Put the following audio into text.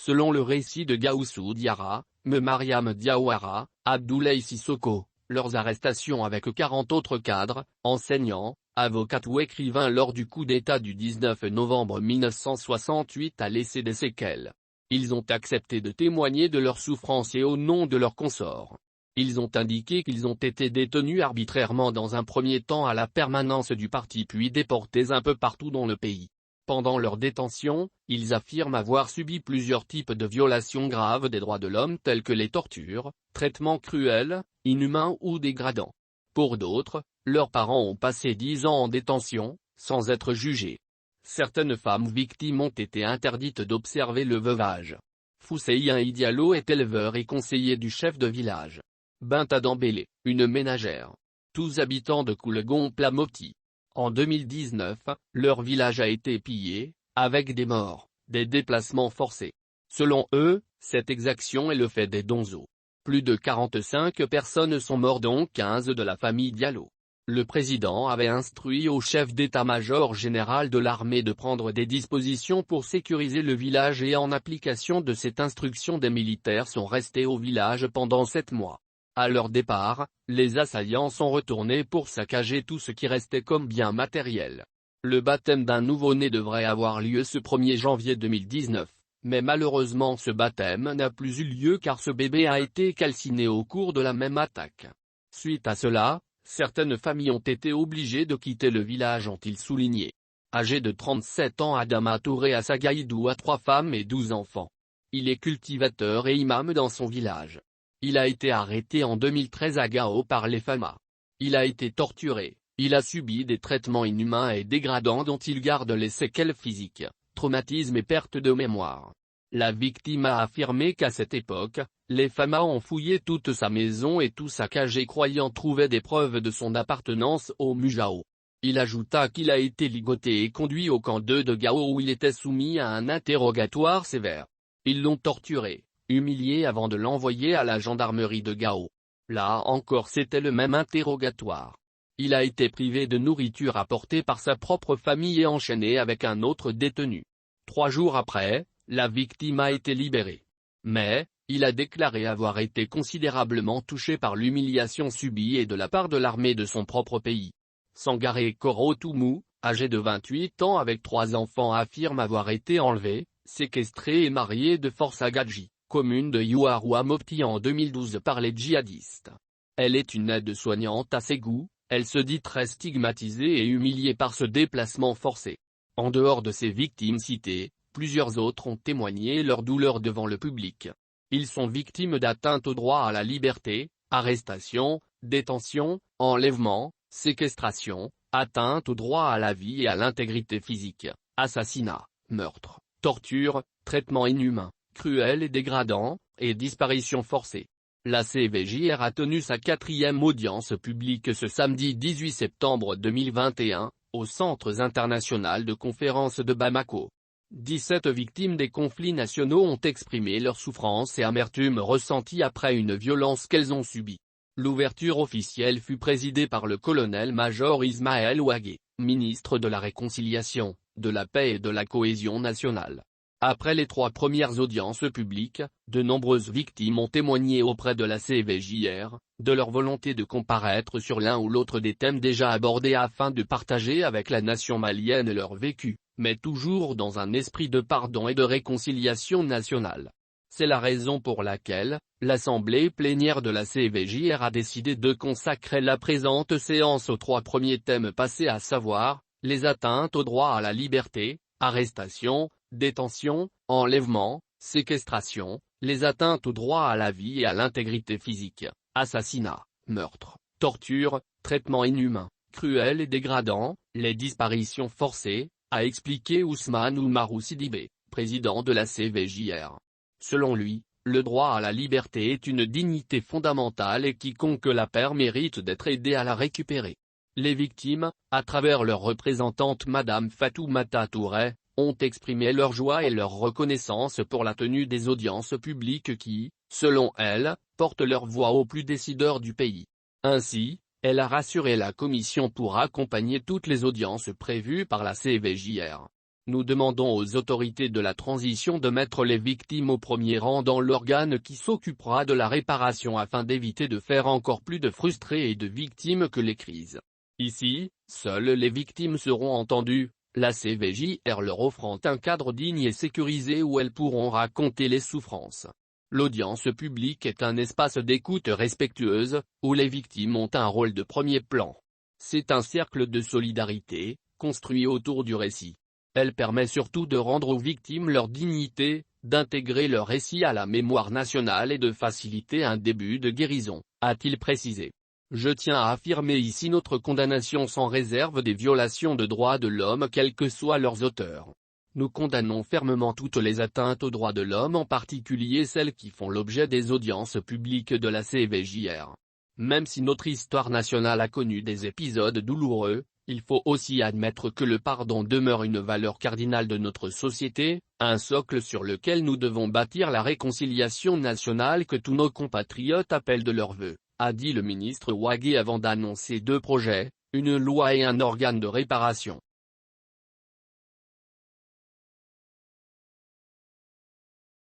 Selon le récit de Gaussou Diarra, Mariam Diawara, Abdoulaye Sissoko, leurs arrestations avec 40 autres cadres, enseignants, avocats ou écrivains lors du coup d'État du 19 novembre 1968 a laissé des séquelles. Ils ont accepté de témoigner de leurs souffrances et au nom de leurs consorts. Ils ont indiqué qu'ils ont été détenus arbitrairement dans un premier temps à la permanence du parti puis déportés un peu partout dans le pays. Pendant leur détention, ils affirment avoir subi plusieurs types de violations graves des droits de l'homme tels que les tortures, traitements cruels, inhumains ou dégradants. Pour d'autres, leurs parents ont passé 10 ans en détention, sans être jugés. Certaines femmes victimes ont été interdites d'observer le veuvage. Fousseïen Diallo est éleveur et conseiller du chef de village. Binta Dambélé, une ménagère. Tous habitants de Koulegon-Plamoti. En 2019, leur village a été pillé, avec des morts, des déplacements forcés. Selon eux, cette exaction est le fait des Donzos. Plus de 45 personnes sont mortes dont 15 de la famille Diallo. Le président avait instruit au chef d'état-major général de l'armée de prendre des dispositions pour sécuriser le village et en application de cette instruction des militaires sont restés au village pendant 7 mois. À leur départ, les assaillants sont retournés pour saccager tout ce qui restait comme bien matériel. Le baptême d'un nouveau-né devrait avoir lieu ce 1er janvier 2019, mais malheureusement ce baptême n'a plus eu lieu car ce bébé a été calciné au cours de la même attaque. Suite à cela, certaines familles ont été obligées de quitter le village ont-ils souligné. Âgé de 37 ans, Adama Touré Assagaïdou a 3 femmes et 12 enfants. Il est cultivateur et imam dans son village. Il a été arrêté en 2013 à Gao par les FAMA. Il a été torturé, il a subi des traitements inhumains et dégradants dont il garde les séquelles physiques, traumatisme et perte de mémoire. La victime a affirmé qu'à cette époque, les FAMA ont fouillé toute sa maison et tout saccagé croyant trouver des preuves de son appartenance au Mujao. Il ajouta qu'il a été ligoté et conduit au camp 2 de Gao où il était soumis à un interrogatoire sévère. Ils l'ont torturé, humilié avant de l'envoyer à la gendarmerie de Gao. Là encore c'était le même interrogatoire. Il a été privé de nourriture apportée par sa propre famille et enchaîné avec un autre détenu. 3 jours après, la victime a été libérée. Mais, il a déclaré avoir été considérablement touché par l'humiliation subie et de la part de l'armée de son propre pays. Sangaré Korotoumou, âgé de 28 ans avec 3 enfants affirme avoir été enlevé, séquestré et marié de force à Gadji, commune de Youarou Mopti en 2012 par les djihadistes. Elle est une aide-soignante à Ségou, elle se dit très stigmatisée et humiliée par ce déplacement forcé. En dehors de ces victimes citées, plusieurs autres ont témoigné leur douleur devant le public. Ils sont victimes d'atteintes au droit à la liberté, arrestation, détention, enlèvement, séquestration, atteinte au droit à la vie et à l'intégrité physique, assassinat, meurtre, torture, traitement inhumain, cruel et dégradant, et disparition forcée. La CVJR a tenu sa 4e audience publique ce samedi 18 septembre 2021, au Centre international de conférences de Bamako. 17 victimes des conflits nationaux ont exprimé leur souffrance et amertume ressentie après une violence qu'elles ont subie. L'ouverture officielle fut présidée par le colonel-major Ismaël Ouagé, ministre de la Réconciliation, de la Paix et de la Cohésion nationale. Après les 3 premières audiences publiques, de nombreuses victimes ont témoigné auprès de la CVJR, de leur volonté de comparaître sur l'un ou l'autre des thèmes déjà abordés afin de partager avec la nation malienne leur vécu, mais toujours dans un esprit de pardon et de réconciliation nationale. C'est la raison pour laquelle, l'Assemblée plénière de la CVJR a décidé de consacrer la présente séance aux 3 premiers thèmes passés à savoir, les atteintes au droit à la liberté, arrestation, détention, enlèvement, séquestration, les atteintes au droit à la vie et à l'intégrité physique, assassinat, meurtre, torture, traitement inhumain, cruel et dégradant, les disparitions forcées, a expliqué Ousmane Oumarou Sidibé, président de la CVJR. Selon lui, le droit à la liberté est une dignité fondamentale et quiconque la perd mérite d'être aidé à la récupérer. Les victimes, à travers leur représentante Madame Fatoumata Touré, ont exprimé leur joie et leur reconnaissance pour la tenue des audiences publiques qui, selon elles, portent leur voix aux plus décideurs du pays. Ainsi, elle a rassuré la commission pour accompagner toutes les audiences prévues par la CVJR. Nous demandons aux autorités de la transition de mettre les victimes au premier rang dans l'organe qui s'occupera de la réparation afin d'éviter de faire encore plus de frustrés et de victimes que les crises. Ici, seules les victimes seront entendues, la CVJR leur offrant un cadre digne et sécurisé où elles pourront raconter les souffrances. L'audience publique est un espace d'écoute respectueuse, où les victimes ont un rôle de premier plan. C'est un cercle de solidarité, construit autour du récit. Elle permet surtout de rendre aux victimes leur dignité, d'intégrer leur récit à la mémoire nationale et de faciliter un début de guérison, a-t-il précisé. Je tiens à affirmer ici notre condamnation sans réserve des violations de droits de l'homme quels que soient leurs auteurs. Nous condamnons fermement toutes les atteintes aux droits de l'homme, en particulier celles qui font l'objet des audiences publiques de la CVJR. Même si notre histoire nationale a connu des épisodes douloureux, il faut aussi admettre que le pardon demeure une valeur cardinale de notre société, un socle sur lequel nous devons bâtir la réconciliation nationale que tous nos compatriotes appellent de leur vœu, a dit le ministre Wagué avant d'annoncer 2 projets, une loi et un organe de réparation.